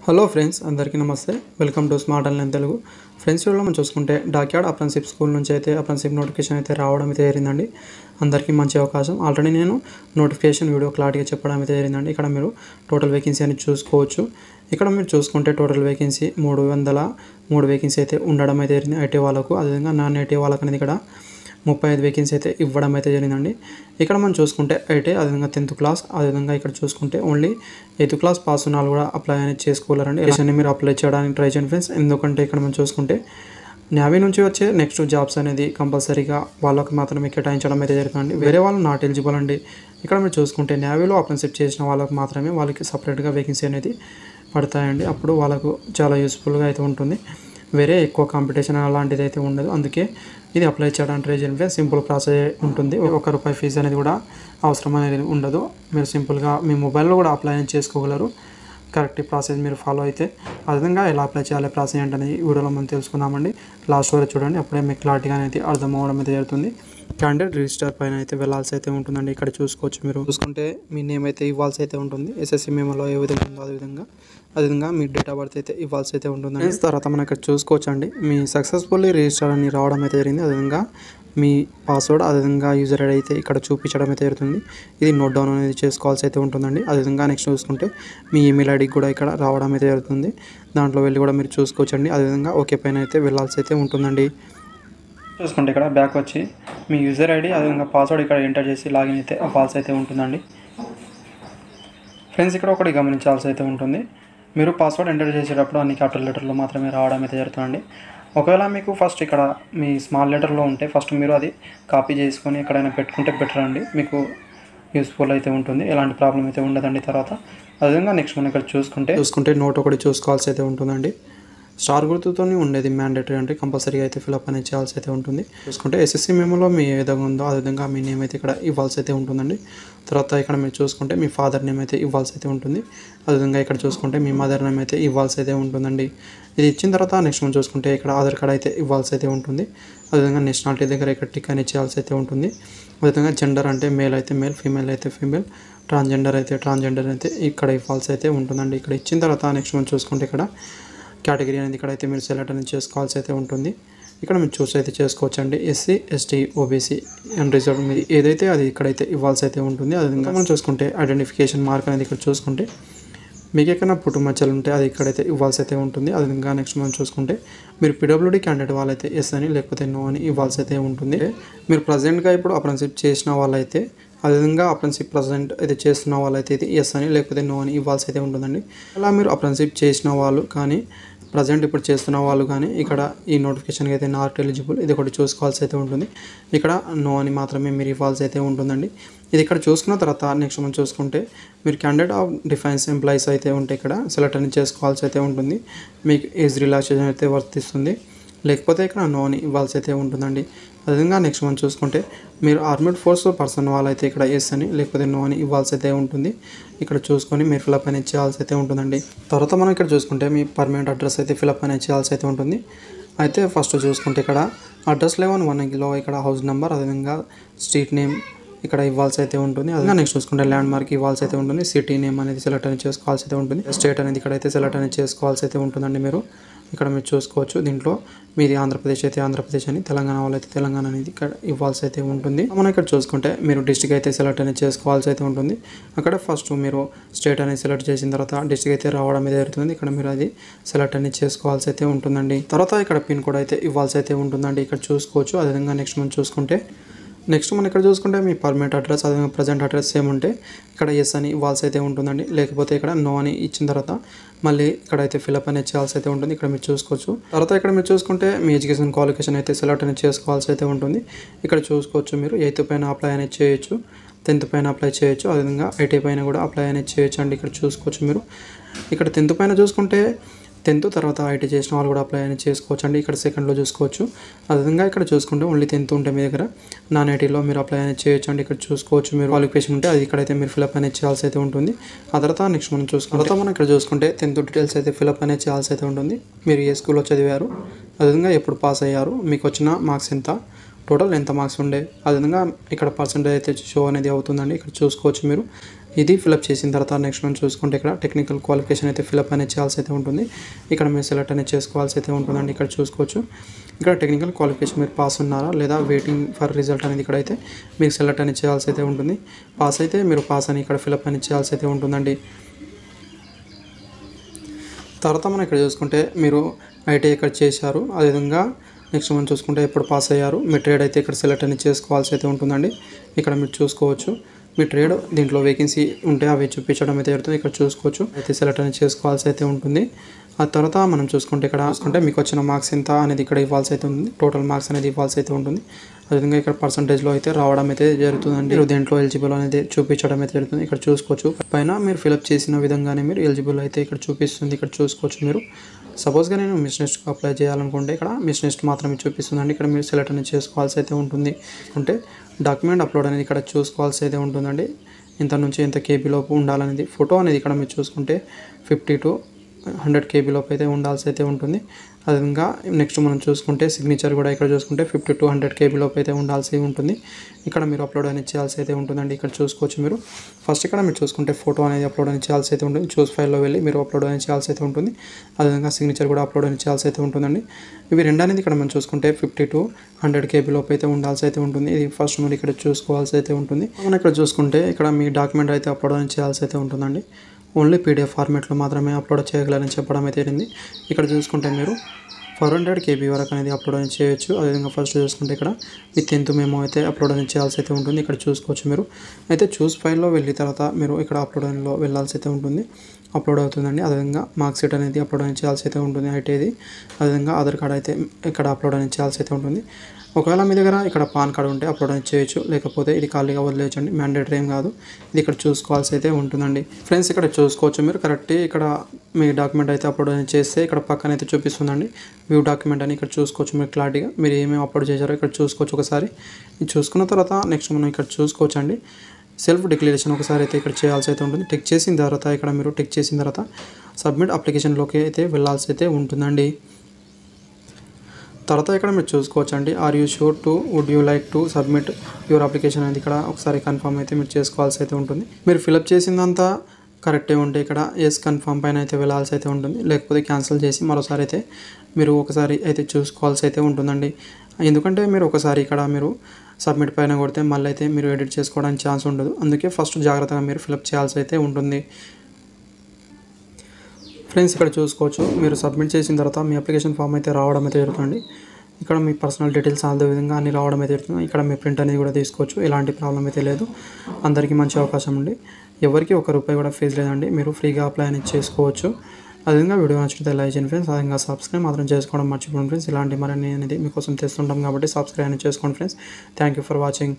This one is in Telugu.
హలో ఫ్రెండ్స్, అందరికీ నమస్తే. Welcome to smart online Telugu. Friends, వీడియోలో మనం చూసుకుంటే డాక్యార్డ్ అప్రెంటిస్‌షిప్ స్కూల్ నుంచి అయితే అప్రెంటిస్‌షిప్ నోటిఫికేషన్ అయితే రావడం అయితే జరిగిందండి. అందరికీ మంచి అవకాశం. ఆల్రెడీ నేను నోటిఫికేషన్ వీడియో క్లారిటీగా చెప్పడం అయితే జరిగిందండి. ఇక్కడ మీరు టోటల్ వేకెన్సీ అని చూసుకోవచ్చు. ఇక్కడ మీరు చూసుకుంటే టోటల్ వేకెన్సీ 303 వేకెన్సీ అయితే ఉండడం అయితే జరిగింది ఐటీ వాళ్ళకు. అదేవిధంగా నాన్ ఐటీ వాళ్ళకు అనేది ఇక్కడ 35 వేకెన్సీ అయితే ఇవ్వడం అయితే జరిగిందండి. ఇక్కడ మనం చూసుకుంటే ఐటీ, అదేవిధంగా 10th క్లాస్, అదేవిధంగా ఇక్కడ చూసుకుంటే ఓన్లీ 8th క్లాస్ పాస్ ఉన్న వాళ్ళు కూడా అప్లై అనేది చేసుకోవాలండి. ఎలాగని మీరు అప్లై చేయడానికి ట్రై చేయండి ఫ్రెండ్స్. ఎందుకంటే ఇక్కడ మనం చూసుకుంటే నేవీ నుంచి వచ్చే నెక్స్ట్ జాబ్స్ అనేది కంపల్సరీగా వాళ్ళకి మాత్రమే కేటాయించడం అయితే జరుగుతుంది. వేరే వాళ్ళు నాట్ ఎలిజిబుల్ అండి. ఇక్కడ మీరు చూసుకుంటే నేవీలో అప్రెంటిస్‌షిప్ చేసిన వాళ్ళకి మాత్రమే వాళ్ళకి సపరేట్గా వేకెన్సీ అనేది పడతాయండి. అప్పుడు వాళ్ళకు చాలా యూస్ఫుల్గా అయితే ఉంటుంది. వేరే ఎక్కువ కాంపిటీషన్ అలాంటిది అయితే ఉండదు. అందుకే ఇది అప్లై చేయడానికి ట్రై చేయండి. సింపుల్ ప్రాసెస్ ఉంటుంది. ₹1 ఫీజు అనేది కూడా అవసరం అనేది ఉండదు. మీరు సింపుల్గా మీ మొబైల్లో కూడా అప్లై చేసుకోగలరు. కరెక్ట్ ప్రాసెస్ మీరు ఫాలో అయితే. అదేవిధంగా ఎలా అప్లై చేయాలి, ప్రాసెస్ ఏంటనేది ఈ వీడియోలో మనం తెలుసుకుందామండి. లాస్ట్ వరకు చూడండి, అప్పుడే మీకు క్లారిటీగా అనేది అర్థం అవ్వడం అయితే జరుగుతుంది. క్యాండిడేట్ రిజిస్టర్ పైన అయితే వెళ్ళాల్సి అయితే ఉంటుందండి. ఇక్కడ చూసుకోవచ్చు, మీరు చూసుకుంటే మీ నేమ్ అయితే ఇవ్వాల్సి అయితే ఉంటుంది. ఎస్ఎస్సి మెమోలో ఏ విధంగా ఉందో అదేవిధంగా మీ డేట్ ఆఫ్ బర్త్ అయితే ఇవ్వాల్సి అయితే ఉంటుందండి. తర్వాత మనం ఇక్కడ చూసుకోవచ్చు అండి, మీ సక్సెస్ఫుల్లీ రిజిస్టర్ అని రావడం అయితే జరిగింది. అదేవిధంగా మీ పాస్వర్డ్, అదేవిధంగా యూజర్ ఐడి అయితే ఇక్కడ చూపించడం అయితే జరుగుతుంది. ఇది నోట్ డౌన్ అనేది చేసుకోవాల్సి అయితే ఉంటుందండి. అదేవిధంగా నెక్స్ట్ చూసుకుంటే మీ ఈమెయిల్ ఐడి కూడా ఇక్కడ రావడం అయితే జరుగుతుంది. దాంట్లో వెళ్ళి కూడా మీరు చూసుకోవచ్చండి. అదేవిధంగా ఓకే పైన అయితే వెళ్ళాల్సి అయితే ఉంటుందండి. చూసుకుంటే ఇక్కడ బ్యాక్ వచ్చి మీ యూజర్ ఐడి, అదేవిధంగా పాస్వర్డ్ ఇక్కడ ఎంటర్ చేసి లాగిన్ అయితే అవ్వాల్సి అయితే ఉంటుందండి. ఫ్రెండ్స్, ఇక్కడ ఒకటి గమనించాల్సి అయితే ఉంటుంది. మీరు పాస్వర్డ్ ఎంటర్ చేసేటప్పుడు అన్ని క్యాపిటల్ లెటర్లో మాత్రమే రావడం అయితే జరుగుతుందండి. ఒకవేళ మీకు ఫస్ట్ ఇక్కడ మీ స్మాల్ లెటర్లో ఉంటే ఫస్ట్ మీరు అది కాపీ చేసుకొని ఎక్కడైనా పెట్టుకుంటే బెటర్ అండి. మీకు యూస్ఫుల్ అయితే ఉంటుంది. ఎలాంటి ప్రాబ్లం అయితే ఉండదండి. తర్వాత అదేవిధంగా నెక్స్ట్ మనం ఇక్కడ చూసుకుంటే నోట్ ఒకటి చూసుకోవాల్సి అయితే ఉంటుందండి. స్టార్ గుర్తుతో ఉండేది మ్యాండేటరీ అంటే కంపల్సరీగా అయితే ఫిల్అప్ అనేది చేయాల్సి అయితే ఉంటుంది. చూసుకుంటే ఎస్ఎస్సి మెమోలో మీ ఏ విధంగా ఉందో అదేవిధంగా మీ నేమ్ అయితే ఇక్కడ ఇవ్వాల్సి అయితే ఉంటుందండి. తర్వాత ఇక్కడ మీరు చూసుకుంటే మీ ఫాదర్ నేమ్ అయితే ఇవ్వాల్సి అయితే ఉంటుంది. అదేవిధంగా ఇక్కడ చూసుకుంటే మీ మదర్ నేమ్ అయితే ఇవ్వాల్సి అయితే ఉంటుందండి. ఇది ఇచ్చిన తర్వాత నెక్స్ట్ మనం చూసుకుంటే ఇక్కడ ఆధార్ కార్డ్ అయితే ఇవ్వాల్సి అయితే ఉంటుంది. అదేవిధంగా నేషనాలిటీ దగ్గర ఇక్కడ టిక్ అనేది చేయాల్సి అయితే ఉంటుంది. అదేవిధంగా జెండర్ అంటే మేల్ అయితే మేల్, ఫీమేల్ అయితే ఫీమేల్, ట్రాన్స్జెండర్ అయితే ఇక్కడ ఇవ్వాల్సి అయితే ఉంటుందండి. ఇక్కడ ఇచ్చిన తర్వాత నెక్స్ట్ మనం చూసుకుంటే ఇక్కడ కేటగిరీ అనేది ఇక్కడైతే మీరు సెలెక్ట్ అనేది చేసుకోవాల్సి అయితే ఉంటుంది. ఇక్కడ మీరు చూస్ అయితే చేసుకోవచ్చండి. SC, ST, OBC and reserve మీద ఏదైతే అది ఇక్కడైతే ఇవ్వాల్సి అయితే ఉంటుంది. అదేవిధంగా మనం చూసుకుంటే ఐడెంటిఫికేషన్ మార్క్ అనేది ఇక్కడ చూసుకుంటే మీకు ఎక్కడైనా పుట్టుమచ్చలు ఉంటే అది ఇక్కడైతే ఇవ్వాల్సి అయితే ఉంటుంది. అదేవిధంగా నెక్స్ట్ మనం చూసుకుంటే మీరు పీడబ్ల్యూడీ క్యాండిడేట్ వాళ్ళైతే ఎస్ అని లేకపోతే నో అని ఇవ్వాల్సి అయితే ఉంటుంది. మీరు ప్రజెంట్గా ఇప్పుడు అప్రెంటిస్‌షిప్ చేసిన వాళ్ళైతే అదేవిధంగా అప్రెంటిస్‌షిప్ ప్రజెంట్ అయితే చేస్తున్న వాళ్ళైతే ఇది ఎస్ అని లేకపోతే నో అని ఇవ్వాల్సి అయితే ఉంటుందండి. అలా మీరు అప్రెంటిస్‌షిప్ చేసిన వాళ్ళు కానీ ప్రజెంట్ ఇప్పుడు చేస్తున్న వాళ్ళు కానీ ఇక్కడ ఈ నోటిఫికేషన్కి అయితే నాట్ ఎలిజిబుల్ ఇది ఒకటి చూసుకోవాల్సి అయితే ఉంటుంది. ఇక్కడ నో అని మాత్రమే మీరు ఇవ్వాల్సి అయితే ఉంటుందండి. ఇది ఇక్కడ చూసుకున్న తర్వాత నెక్స్ట్ మనం చూసుకుంటే మీరు క్యాండిడేట్ ఆఫ్ డిఫెన్స్ ఎంప్లాయీస్ అయితే ఉంటే ఇక్కడ సెలెక్ట్ అని చేసుకోవాల్సి అయితే ఉంటుంది. మీకు ఏజ్ రిలాక్సేషన్ అయితే వర్తిస్తుంది. లేకపోతే ఇక్కడ నో అని ఇవ్వాల్సి అయితే ఉంటుందండి. అదేవిధంగా నెక్స్ట్ మనం చూసుకుంటే మీరు ఆర్మీడ్ ఫోర్స్ పర్సన్ వాళ్ళైతే ఇక్కడ ఎస్ అని లేకపోతే నో అని ఇవ్వాల్సి అయితే ఉంటుంది. ఇక్కడ చూసుకొని మీరు ఫిల్అప్ అనేది చేయాల్సి అయితే ఉంటుందండి. తర్వాత మనం ఇక్కడ చూసుకుంటే మీ పర్మనెంట్ అడ్రస్ అయితే ఫిల్అప్ అనేది చేయాల్సి అయితే ఉంటుంది. అయితే ఫస్ట్ చూసుకుంటే ఇక్కడ అడ్రస్ 11 ఇక్కడ హౌస్ నెంబర్, అదేవిధంగా స్ట్రీట్ నేమ్ ఇక్కడ ఇవ్వాల్సి అయితే ఉంటుంది. అదే నెక్స్ట్ చూసుకుంటే ల్యాండ్ మార్క్ ఇవ్వాల్సి అయితే ఉంటుంది. సిటీ నేమ్ అనేది సెలెక్ట్ అనేది చేసుకోవాల్సి అయితే ఉంటుంది. స్టేట్ అనేది ఇక్కడైతే సెలెక్ట్ అనేది చేసుకోవాల్సి అయితే ఉంటుందండి. మీరు ఇక్కడ మీరు చూసుకోవచ్చు. దీంట్లో మీది ఆంధ్రప్రదేశ్ అయితే ఆంధ్రప్రదేశ్ అని, తెలంగాణ వాళ్ళైతే తెలంగాణ అనేది ఇక్కడ ఇవ్వాల్సి అయితే ఉంటుంది. మనం ఇక్కడ చూసుకుంటే మీరు డిస్ట్రిక్ట్ అయితే సెలెక్ట్ అనేది చేసుకోవాల్సి అయితే ఉంటుంది. అక్కడ ఫస్ట్ మీరు స్టేట్ అనేది సెలెక్ట్ చేసిన తర్వాత డిస్ట్రిక్ట్ అయితే రావడం అనేది జరుగుతుంది. ఇక్కడ మీరు అది సెలెక్ట్ అనేది చేసుకోవాల్సి అయితే ఉంటుందండి. తర్వాత ఇక్కడ పిన్ కోడ్ అయితే ఇవ్వాల్సి అయితే ఉంటుందండి. ఇక్కడ చూసుకోవచ్చు. అదేవిధంగా నెక్స్ట్ మనం ఇక్కడ చూసుకుంటే మీ పర్మనెంట్ అడ్రస్ అదేవిధంగా ప్రజెంట్ అడ్రస్ సేమ్ ఉంటే ఇక్కడ ఎస్ అని ఇవ్వాల్సి అయితే ఉంటుందండి. లేకపోతే ఇక్కడ నో అని ఇచ్చిన తర్వాత మళ్ళీ ఇక్కడైతే ఫిల్అప్ అనేది చేయాల్సి అయితే ఉంటుంది. ఇక్కడ మీరు చూసుకోవచ్చు. తర్వాత ఇక్కడ మీరు చూసుకుంటే మీ ఎడ్యుకేషన్ క్వాలిఫికేషన్ అయితే సెలెక్ట్ అనేది చేసుకోవాల్సి అయితే ఉంటుంది. ఇక్కడ చూసుకోవచ్చు. మీరు 8th పైన అప్లై అనేది చేయొచ్చు, 10th పైన అప్లై చేయొచ్చు, అదేవిధంగా ఐటీ పైన కూడా అప్లై అనేది చేయొచ్చు అండి. ఇక్కడ చూసుకోవచ్చు. మీరు ఇక్కడ 10th పైన చూసుకుంటే 10th తర్వాత ఐటీ చేసిన వాళ్ళు కూడా అప్లై అనేది చేసుకోవచ్చు అండి. ఇక్కడ సెకండ్లో చూసుకోవచ్చు. అదేవిధంగా ఇక్కడ చూసుకుంటే ఓన్లీ 10th ఉంటే మీ దగ్గర నాన్ ఐటీలో మీరు అప్లై అనేది చేయొచ్చు అండి. ఇక్కడ చూసుకోవచ్చు. మీరు క్వాలిఫికేషన్ ఉంటే అది ఇక్కడైతే మీరు ఫిల్అప్ అనేది చేయాల్సి అయితే ఉంటుంది. ఆ తర్వాత నెక్స్ట్ మనం ఇక్కడ చూసుకుంటే 10th డీటెయిల్స్ అయితే ఫిల్అప్ అనేది చేయాల్సి అయితే ఉంటుంది. మీరు ఏ స్కూల్లో చదివారు, అదేవిధంగా ఎప్పుడు పాస్ అయ్యారు, మీకు వచ్చిన మార్క్స్ ఎంత, టోటల్ ఎంత మార్క్స్ ఉండే, అదేవిధంగా ఇక్కడ పర్సెంటేజ్ అయితే షో అనేది అవుతుందండి. ఇక్కడ చూసుకోవచ్చు. మీరు ఇది ఫిలప్ చేసిన తర్వాత నెక్స్ట్ మనం చూసుకుంటే ఇక్కడ టెక్నికల్ క్వాలిఫికేషన్ అయితే ఫిలప్ అనేది చేయాల్సి అయితే ఉంటుంది. ఇక్కడ మీరు సెలెక్ట్ అనేది చేసుకోవాల్సి అయితే ఉంటుందండి. ఇక్కడ చూసుకోవచ్చు. ఇక్కడ టెక్నికల్ క్వాలిఫికేషన్ మీరు పాస్ ఉన్నారా లేదా వెయిటింగ్ ఫర్ రిజల్ట్ అనేది ఇక్కడైతే మీకు సెలెక్ట్ అనేది చేయాల్సి అయితే ఉంటుంది. పాస్ అయితే మీరు పాస్ అని ఇక్కడ ఫిలప్ అనేది చేయాల్సి అయితే ఉంటుందండి. తర్వాత మనం ఇక్కడ చూసుకుంటే మీరు ఐటీఐ ఇక్కడ చేశారు. అదేవిధంగా నెక్స్ట్ మనం చూసుకుంటే ఎప్పుడు పాస్ అయ్యారు, మీ ట్రేడ్ అయితే ఇక్కడ సెలెక్ట్ అనేది చేసుకోవాల్సి అయితే ఉంటుందండి. ఇక్కడ మీరు చూసుకోవచ్చు. మీ ట్రేడ్ దీంట్లో వేకెన్సీ ఉంటే అవి చూపించడం అయితే జరుగుతుంది. ఇక్కడ చూసుకోవచ్చు. అయితే సెలెక్ట్ అనేది చేసుకోవాల్సి అయితే ఉంటుంది. ఆ తర్వాత మనం చూసుకుంటే ఇక్కడ మీకు వచ్చిన మార్క్స్ ఎంత అనేది ఇక్కడ ఇవ్వాల్సి అయితే ఉంది. టోటల్ మార్క్స్ అనేది ఇవ్వాల్సి అయితే ఉంటుంది. అదేవిధంగా ఇక్కడ పర్సంటేజ్లో అయితే రావడం అయితే జరుగుతుందండి. మీరు దేంట్లో ఎలిజిబుల్ అనేది చూపించడం అయితే జరుగుతుంది. ఇక్కడ చూసుకోవచ్చు. పైన మీరు ఫిలప్ చేసిన విధంగానే మీరు ఎలిజిబుల్ అయితే ఇక్కడ చూపిస్తుంది. ఇక్కడ చూసుకోవచ్చు. మీరు సపోజ్గా నేను మిషనిస్ట్కి అప్లై చేయాలనుకుంటే ఇక్కడ మిషనిస్ట్ మాత్రమే చూపిస్తుందండి. ఇక్కడ మీరు సెలెక్ట్ అనేది చేసుకోవాల్సి అయితే ఉంటుంది. అంటే డాక్యుమెంట్ అప్లోడ్ అనేది ఇక్కడ చూసుకోవాల్సి అయితే ఉంటుందండి. ఇంత నుంచి ఎంత కేబీలోపు ఉండాలనేది ఫోటో అనేది ఇక్కడ మీరు చూసుకుంటే 50 to 100 KB లోపు అయితే ఉండాల్సి అయితే ఉంటుంది. అదేవిధంగా నెక్స్ట్ మనం చూసుకుంటే సిగ్నేచర్ కూడా ఇక్కడ చూసుకుంటే 50 to 100 KB లోపు అయితే ఉండాల్సి ఉంటుంది. ఇక్కడ మీరు అప్లోడ్ అనేది చేయాల్సి అయితే ఉంటుందండి. ఇక్కడ చూసుకోవచ్చు. మీరు ఫస్ట్ ఇక్కడ మీరు చూసుకుంటే ఫోటో అనేది అప్లోడ్ అనేది చేయాల్సి అయితే ఉంటుంది. చూస్ ఫైల్లో వెళ్ళి మీరు అప్లోడ్ అనేది చేయాల్సి అయితే ఉంటుంది. అదేవిధంగా సిగ్నేచర్ కూడా అప్లోడ్ అనేది చేయాల్సి అయితే ఉంటుందండి. ఇవి రెండు అనేది ఇక్కడ మనం చూసుకుంటే 50 to 100 KB లోపు అయితే ఉండాల్సి అయితే ఉంటుంది. ఇది ఫస్ట్ మీరు ఇక్కడ చూసుకోవాల్సి అయితే ఉంటుంది. మనం ఇక్కడ చూసుకుంటే ఇక్కడ మీ డాక్యుమెంట్ అయితే అప్లోడ్ అనేది చేయాల్సి అయితే ఉంటుందండి. ఓన్లీ PDF ఫార్మాట్లో మాత్రమే అప్లోడ్ చేయగలరని చెప్పడం అయితే జరిగింది. ఇక్కడ చూసుకుంటే మీరు 400 KB వరకు అనేది అప్లోడ్ అనేది చేయొచ్చు. అదేవిధంగా ఫస్ట్ చూసుకుంటే ఇక్కడ మీ 10th మెమో అయితే అప్లోడ్ అనేది చేయాల్సి అయితే ఉంటుంది. ఇక్కడ చూసుకోవచ్చు. మీరు అయితే చూస్ ఫైల్లో వెళ్ళిన తర్వాత మీరు ఇక్కడ అప్లోడ్ అనేలో వెళ్ళాల్సి అయితే ఉంటుంది. అప్లోడ్ అవుతుందండి. అదేవిధంగా మార్క్ షీట్ అనేది అప్లోడ్ అనేది చేయాల్సి అయితే ఉంటుంది. ఐటీది అదేవిధంగా ఆధార్ కార్డ్ అయితే ఇక్కడ అప్లోడ్ అనేది చేయాల్సి అయితే ఉంటుంది. ఒకవేళ మీ దగ్గర ఇక్కడ పాన్ కార్డ్ ఉంటే అప్లోడ్ అనేది చేయొచ్చు. లేకపోతే ఇది ఖాళీగా వదిలేయచ్చండి. మ్యాండేటరీ ఏం కాదు. ఇది ఇక్కడ చూసుకోవాల్సి అయితే ఉంటుందండి. ఫ్రెండ్స్ ఇక్కడ చూసుకోవచ్చు. మీరు కరెక్ట్ ఇక్కడ మీ డాక్యుమెంట్ అయితే అప్లోడ్ అనేది చేస్తే ఇక్కడ పక్కన అయితే చూపిస్తుందండి. వ్యూ డాక్యుమెంట్ అని ఇక్కడ చూసుకోవచ్చు. మీరు క్లారిటీగా మీరు ఏమేమి అప్లోడ్ చేశారో ఇక్కడ చూసుకోవచ్చు. ఒకసారి ఇది చూసుకున్న తర్వాత నెక్స్ట్ మనం ఇక్కడ చూసుకోవచ్చు అండి. సెల్ఫ్ డిక్లరేషన్ ఒకసారి అయితే ఇక్కడ చేయాల్సి అయితే ఉంటుంది. టిక్ చేసిన తర్వాత ఇక్కడ మీరు టిక్ చేసిన తర్వాత సబ్మిట్ అప్లికేషన్లోకి అయితే వెళ్ళాల్సి అయితే ఉంటుందండి. తర్వాత ఇక్కడ మీరు చూసుకోవచ్చు అండి. Are you sure to would you like to submit your application అనేది ఇక్కడ ఒకసారి కన్ఫర్మ్ అయితే మీరు చేసుకోవాల్సి అయితే ఉంటుంది. మీరు ఫిలప్ చేసిందంతా కరెక్టే ఉంటే ఇక్కడ ఎస్ కన్ఫర్మ్ పైన అయితే వెళ్ళాల్సి అయితే ఉంటుంది. లేకపోతే క్యాన్సిల్ చేసి మరోసారి అయితే మీరు ఒకసారి అయితే చూసుకోవాల్సి అయితే ఉంటుందండి. ఎందుకంటే మీరు ఒకసారి ఇక్కడ మీరు సబ్మిట్ పైన కొడితే మళ్ళీ అయితే మీరు ఎడిట్ చేసుకోవడానికి ఛాన్స్ ఉండదు. అందుకే ఫస్ట్ జాగ్రత్తగా మీరు ఫిలప్ చేయాల్సి అయితే ఉంటుంది. ఫ్రెండ్స్ ఇక్కడ చూసుకోవచ్చు. మీరు సబ్మిట్ చేసిన తర్వాత మీ అప్లికేషన్ ఫామ్ అయితే రావడం అయితే జరుగుతుంది. ఇక్కడ మీ పర్సనల్ డీటెయిల్స్ అదే విధంగా అన్ని రావడం అయితే జరుగుతుంది. ఇక్కడ మీ ప్రింట్ అనేది కూడా తీసుకోవచ్చు. ఎలాంటి ప్రాబ్లం అయితే లేదు. అందరికీ మంచి అవకాశం ఉంది. ఎవరికి ₹1 కూడా ఫీజు లేదండి. మీరు ఫ్రీగా అప్లై అనేది చేసుకోవచ్చు. అదేవిధంగా వీడియో నచ్చితే లైక్ చేయండి ఫ్రెండ్స్. అదేవిధంగా సబ్స్క్రైబ్ మాత్రం చేసుకోవడం మర్చిపోండి ఫ్రెండ్స్. ఇలాంటి మరిన్ని అనేది మీకోసం తెస్తుంటాం కాబట్టి సబ్స్క్రైబ్ అనేది చేసుకోండి friends. Thank you for watching.